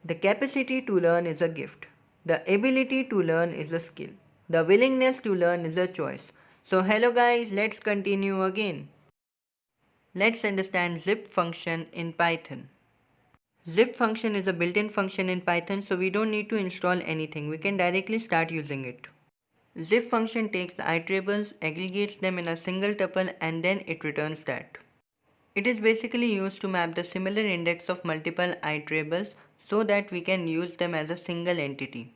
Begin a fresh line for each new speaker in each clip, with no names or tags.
The capacity to learn is a gift. The ability to learn is a skill. The willingness to learn is a choice. So hello guys, let's continue again. Let's understand zip function in Python. Zip function is a built-in function in Python, so we don't need to install anything. We can directly start using it. Zip function takes the iterables, aggregates them in a single tuple, and then it returns that. It is basically used to map the similar index of multiple iterables so that we can use them as a single entity.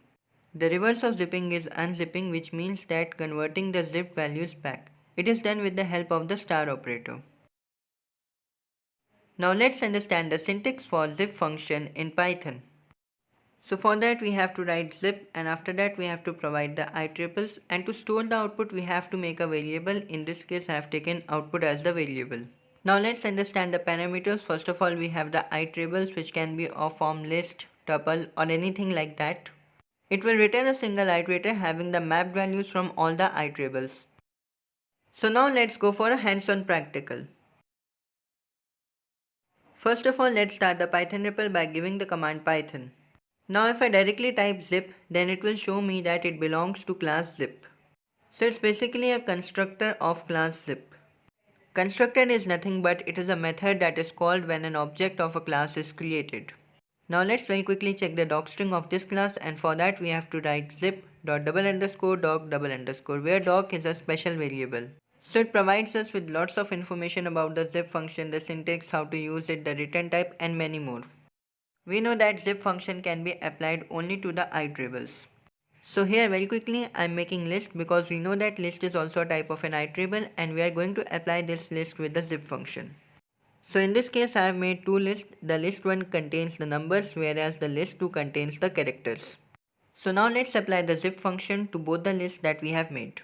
The reverse of zipping is unzipping, which means that converting the zipped values back. It is done with the help of the star operator. Now let's understand the syntax for zip function in Python. So for that we have to write zip, and after that we have to provide the iterables, and to store the output we have to make a variable. In this case I have taken output as the variable. Now let's understand the parameters. First of all, we have the iterables, which can be of form list, tuple or anything like that. It will return a single iterator having the mapped values from all the iterables. So now let's go for a hands-on practical. First of all, let's start the Python REPL by giving the command python. Now if I directly type zip, then it will show me that it belongs to class zip. So it's basically a constructor of class zip. Constructor is nothing but it is a method that is called when an object of a class is created. Now let's very quickly check the docstring of this class, and for that we have to write zip dot double underscore doc double underscore, where doc is a special variable. So it provides us with lots of information about the zip function, the syntax, how to use it, the return type and many more. We know that zip function can be applied only to the iterables. So here very quickly I am making list because we know that list is also a type of an iterable, and we are going to apply this list with the zip function. So in this case I have made two lists. The list 1 contains the numbers, whereas the list 2 contains the characters. So now let's apply the zip function to both the lists that we have made.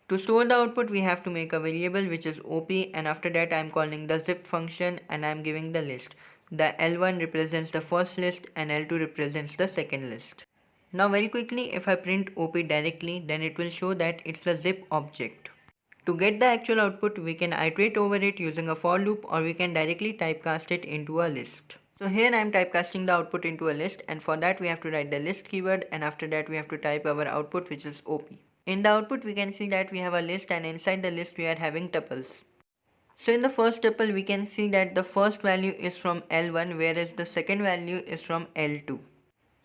To store the output we have to make a variable which is op, and after that I am calling the zip function and I am giving the list. The L1 represents the first list and L2 represents the second list. Now very quickly, if I print op directly, then it will show that it's a zip object. To get the actual output, we can iterate over it using a for loop, or we can directly typecast it into a list. So here I am typecasting the output into a list, and for that we have to write the list keyword, and after that we have to type our output, which is op. In the output we can see that we have a list, and inside the list we are having tuples. So in the first tuple we can see that the first value is from L1, whereas the second value is from L2.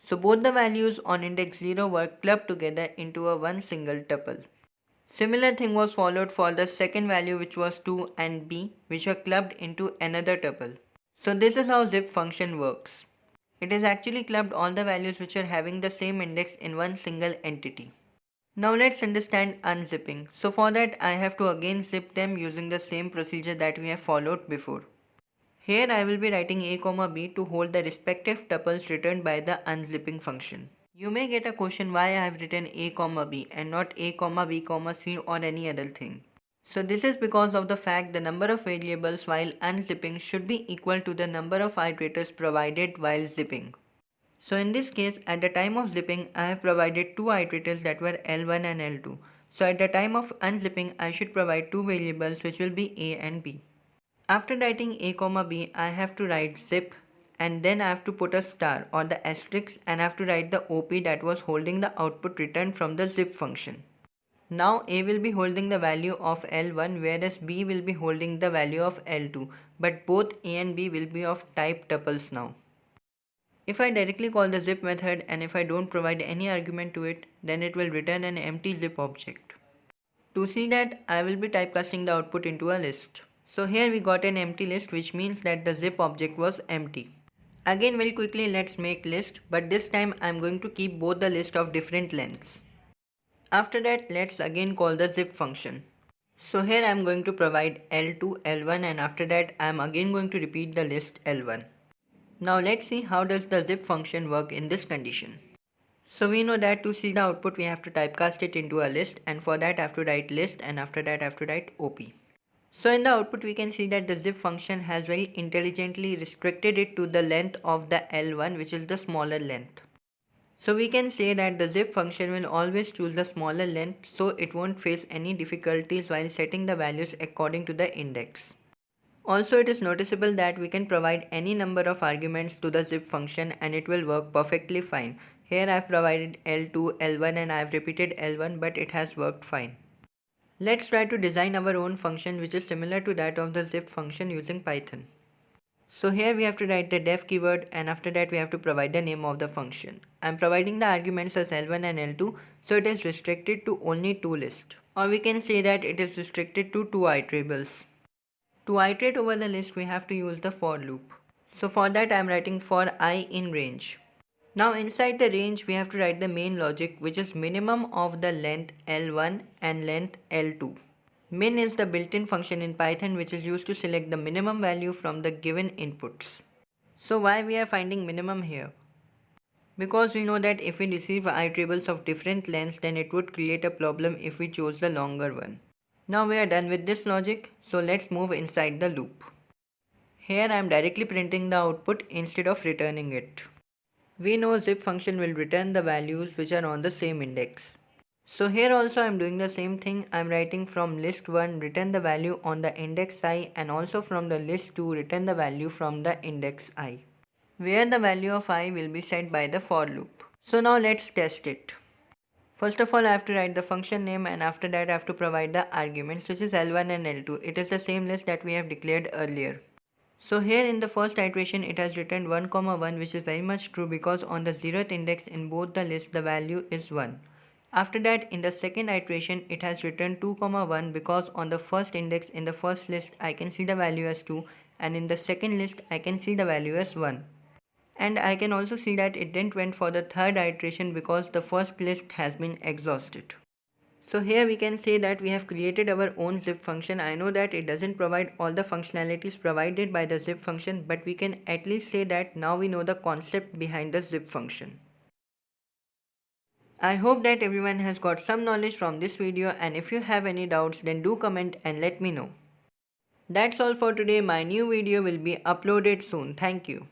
So both the values on index 0 were clubbed together into a one single tuple. Similar thing was followed for the second value, which was 2 and b, which were clubbed into another tuple. So this is how zip function works. It is actually clubbed all the values which are having the same index in one single entity. Now let's understand unzipping. So for that I have to again zip them using the same procedure that we have followed before. Here I will be writing a comma b to hold the respective tuples returned by the unzipping function. You may get a question why I have written a comma b and not a comma b comma c or any other thing. So this is because of the fact the number of variables while unzipping should be equal to the number of iterators provided while zipping. So in this case, at the time of zipping, I have provided two iterators that were L1 and L2. So at the time of unzipping, I should provide two variables which will be a and b. After writing a comma b, I have to write zip, and then I have to put a star or the asterisk, and I have to write the op that was holding the output returned from the zip function. Now a will be holding the value of L1, whereas b will be holding the value of L2, but both a and b will be of type tuples now. If I directly call the zip method and if I don't provide any argument to it, then it will return an empty zip object. To see that, I will be typecasting the output into a list. So here we got an empty list, which means that the zip object was empty. Again very quickly let's make list, but this time I am going to keep both the list of different lengths. After that let's again call the zip function. So here I am going to provide L2, L1, and after that I am again going to repeat the list L1. Now let's see how does the zip function work in this condition. So we know that to see the output we have to typecast it into a list, and for that I have to write list, and after that I have to write op. So in the output we can see that the zip function has very intelligently restricted it to the length of the L1, which is the smaller length. So we can say that the zip function will always choose the smaller length, so it won't face any difficulties while setting the values according to the index. Also, it is noticeable that we can provide any number of arguments to the zip function and it will work perfectly fine. Here I have provided L2, L1 and I have repeated L1, but it has worked fine. Let's try to design our own function which is similar to that of the zip function using Python. So here we have to write the def keyword and after that we have to provide the name of the function. I am providing the arguments as L1 and L2, so it is restricted to only two lists. Or we can say that it is restricted to two iterables. To iterate over the list we have to use the for loop. So for that I am writing for I in range. Now inside the range we have to write the main logic which is minimum of the length L1 and length L2. Min is the built-in function in Python which is used to select the minimum value from the given inputs. So why we are finding minimum here? Because we know that if we receive iterables of different lengths then it would create a problem if we chose the longer one. Now we are done with this logic, so let's move inside the loop. Here I am directly printing the output instead of returning it. We know zip function will return the values which are on the same index. So here also I am doing the same thing. I am writing from list 1 return the value on the index I and also from the list 2 return the value from the index I, where the value of I will be set by the for loop. So now let's test it. First of all I have to write the function name and after that I have to provide the arguments which is L1 and L2. It is the same list that we have declared earlier. So here in the first iteration it has returned 1, 1 which is very much true because on the 0th index in both the lists the value is 1. After that in the second iteration it has returned 2, 1 because on the first index in the first list I can see the value as 2 and in the second list I can see the value as 1. And I can also see that it didn't went for the third iteration because the first list has been exhausted. So here we can say that we have created our own zip function. I know that it doesn't provide all the functionalities provided by the zip function, but we can at least say that now we know the concept behind the zip function. I hope that everyone has got some knowledge from this video, and if you have any doubts then do comment and let me know. That's all for today. My new video will be uploaded soon. Thank you.